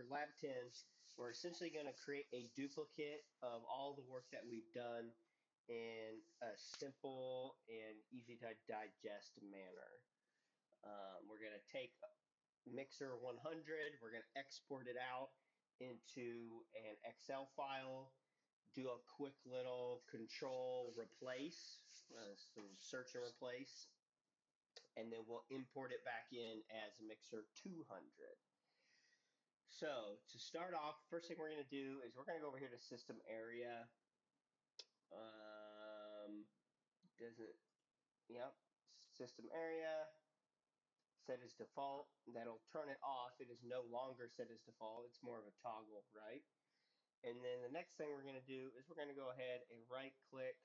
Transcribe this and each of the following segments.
for Lab 10, we're essentially going to create a duplicate of all the work that we've done in a simple and easy to digest manner. We're going to take Mixer 100, we're going to export it out into an Excel file, do a quick little control replace, some search and replace, and then we'll import it back in as Mixer 200. So to start off, first thing we're going to do is we're going to go over here to System Area. System Area, set as default. That'll turn it off. It is no longer set as default. It's more of a toggle, right? And then the next thing we're going to do is we're going to go ahead and right-click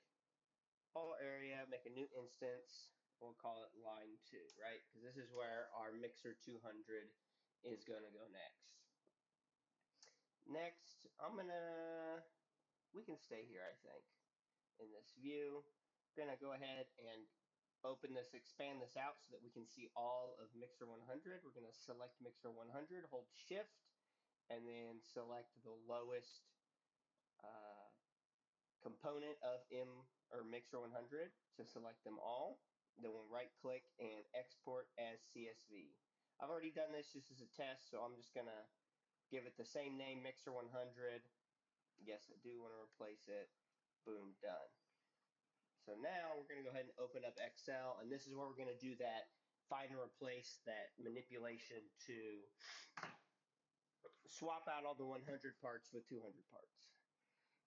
all area, make a new instance. We'll call it line 2, right? Because this is where our Mixer 200 is going to go next. Next, we can stay here, I think, in this view. We're going to go ahead and open this, expand this out so that we can see all of Mixer 100. We're going to select Mixer 100, hold Shift, and then select the lowest component of Mixer 100 to select them all. Then we'll right-click and export as CSV. I've already done this just as a test, so I'm just going to give it the same name, Mixer 100. Yes, I do want to replace it. Boom, done. So now we're going to go ahead and open up Excel, and this is where we're going to do that find and replace, that manipulation to swap out all the 100 parts with 200 parts.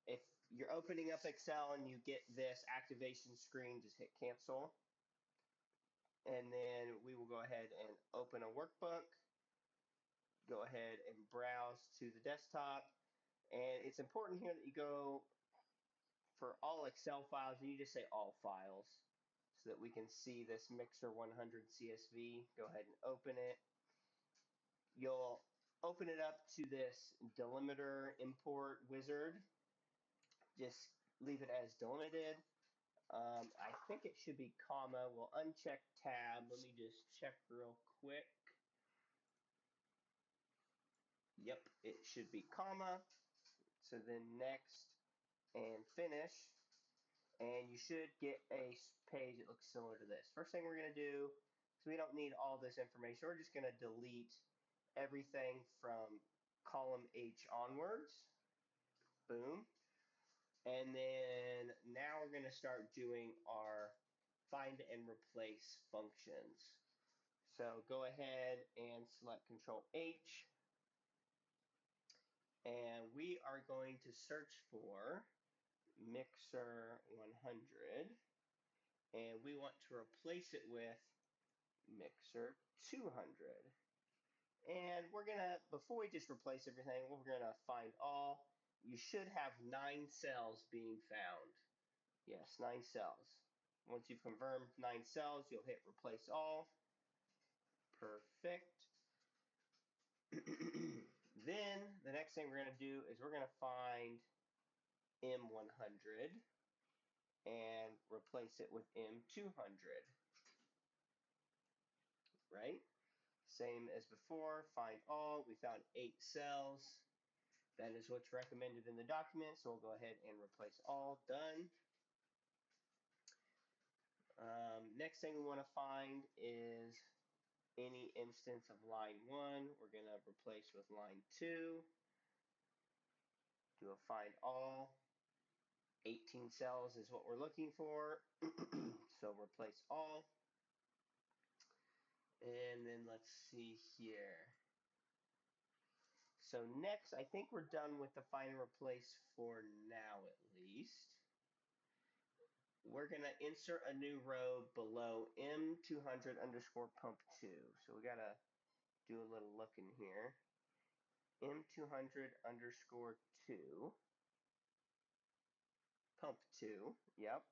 If you're opening up Excel and you get this activation screen, just hit cancel. And then we will go ahead and open a workbook. Go ahead and browse to the desktop. And it's important here that you go for all Excel files, and you just say all files so that we can see this Mixer 100 CSV. Go ahead and open it. You'll open it up to this delimiter import wizard. Just leave it as delimited. I think it should be comma. We'll uncheck tab. Let me just check real quick. Yep, it should be comma. So then next and finish. And you should get a page that looks similar to this. First thing we're going to do, because we don't need all this information, we're just going to delete everything from column H onwards. Boom. And then now we're going to start doing our find and replace functions. So go ahead and select Control H. And we are going to search for Mixer 100. And we want to replace it with Mixer 200. And we're going to, before we just replace everything, we're going to find all. You should have 9 cells being found. Yes, 9 cells. Once you've confirmed 9 cells, you'll hit replace all. Perfect. Then the next thing we're going to do is we're going to find M100 and replace it with M200. Right? Same as before, find all. We found 8 cells. That is what's recommended in the document, so we'll go ahead and replace all. Done. Next thing we want to find is any instance of line 1. We're going to replace with line 2. Do a find all. 18 cells is what we're looking for. So replace all. And then let's see here. So next, I think we're done with the find and replace for now at least. We're going to insert a new row below M200 underscore pump 2. So we got to do a little looking here. M200 underscore 2. Pump 2. Yep.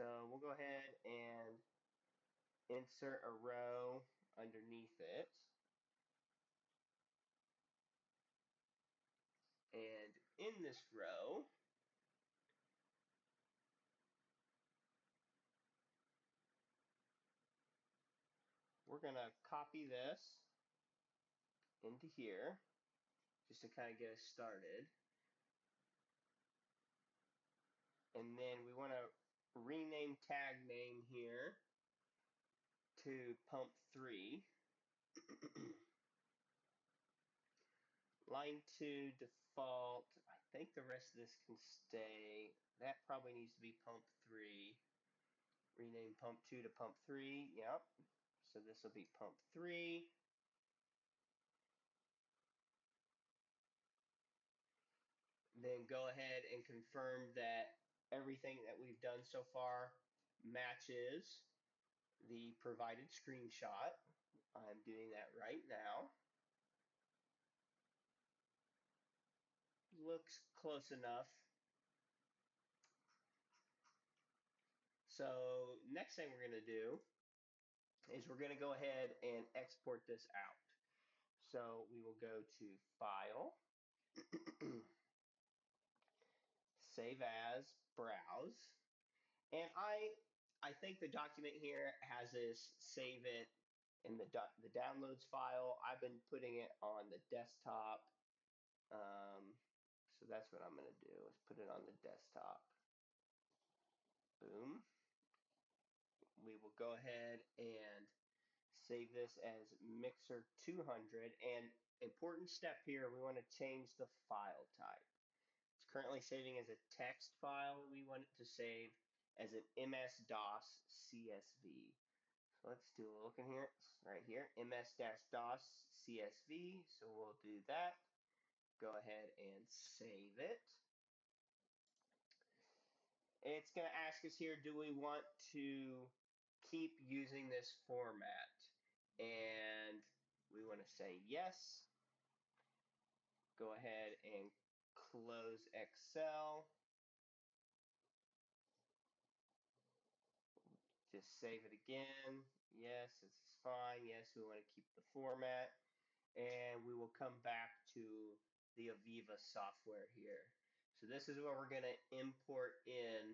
So we'll go ahead and insert a row underneath it. And in this row, we're going to copy this into here. just to kind of get us started. And then we want to rename tag name here to pump 3. Line 2 default. I think the rest of this can stay. That probably needs to be pump 3. Rename pump 2 to pump 3. Yep. So this will be pump 3. Then go ahead and confirm that everything that we've done so far matches the provided screenshot. I'm doing that right now. Looks close enough. So next thing we're going to do is we're going to go ahead and export this out. So we will go to File, Save As, Browse. And I think the document here has this save it in the downloads file. I've been putting it on the desktop. So that's what I'm going to do, is put it on the desktop. Boom. We will go ahead and save this as Mixer 200. And important step here, we want to change the file type. It's currently saving as a text file. We want it to save as an MS-DOS CSV. So let's do a look in here, right here, MS-DOS CSV. So we'll do that. Go ahead and save it. It's going to ask us here, do we want to keep using this format? And we want to say yes. Go ahead and close Excel. Just save it again. Yes, this is fine. Yes, we want to keep the format. And we will come back to the Aviva software here. So this is where we're going to import in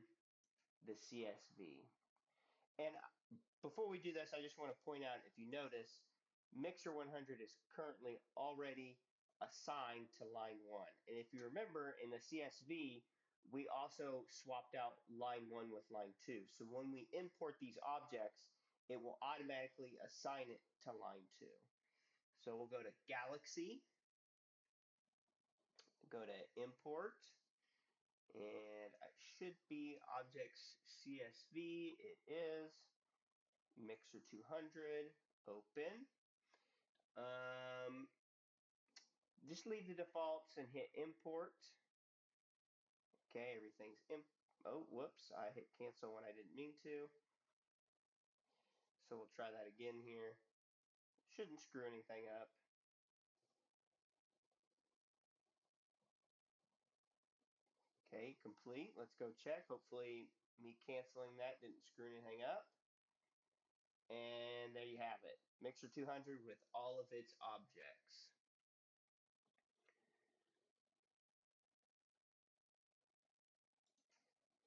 the CSV. And before we do this, I just want to point out, if you notice, Mixer 100 is currently already assigned to line 1. And if you remember, in the CSV, we also swapped out line 1 with line 2. So when we import these objects, it will automatically assign it to line 2. So we'll go to Galaxy, go to Import, and it should be Objects CSV. It is. Mixer 200, open. Just leave the defaults and hit import. Okay, everything's oh, whoops, I hit cancel when I didn't mean to. So we'll try that again here. Shouldn't screw anything up. Okay, complete. Let's go check. Hopefully me canceling that didn't screw anything up. And there you have it. Mixer 200 with all of its objects.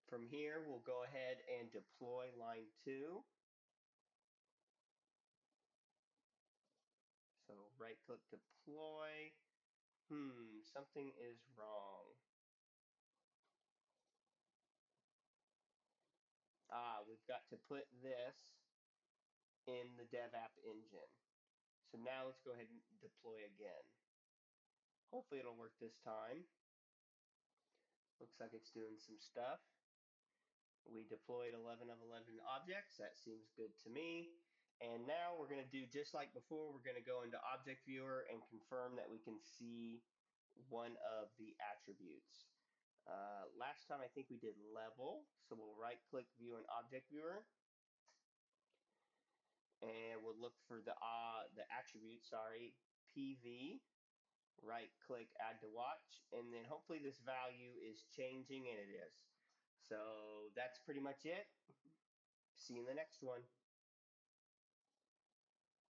From here, we'll go ahead and deploy line 2. So right click deploy. Something is wrong. We've got to put this in the dev app engine. So now let's go ahead and deploy again. Hopefully it'll work this time. Looks like it's doing some stuff. We deployed 11 of 11 objects. That seems good to me. And now we're going to do just like before. We're going to go into Object Viewer and confirm that we can see one of the attributes. Last time I think we did level. So we'll right click View in Object Viewer. And we'll look for the attribute, PV. Right click Add to Watch. And then hopefully this value is changing, and it is. So that's pretty much it. See you in the next one.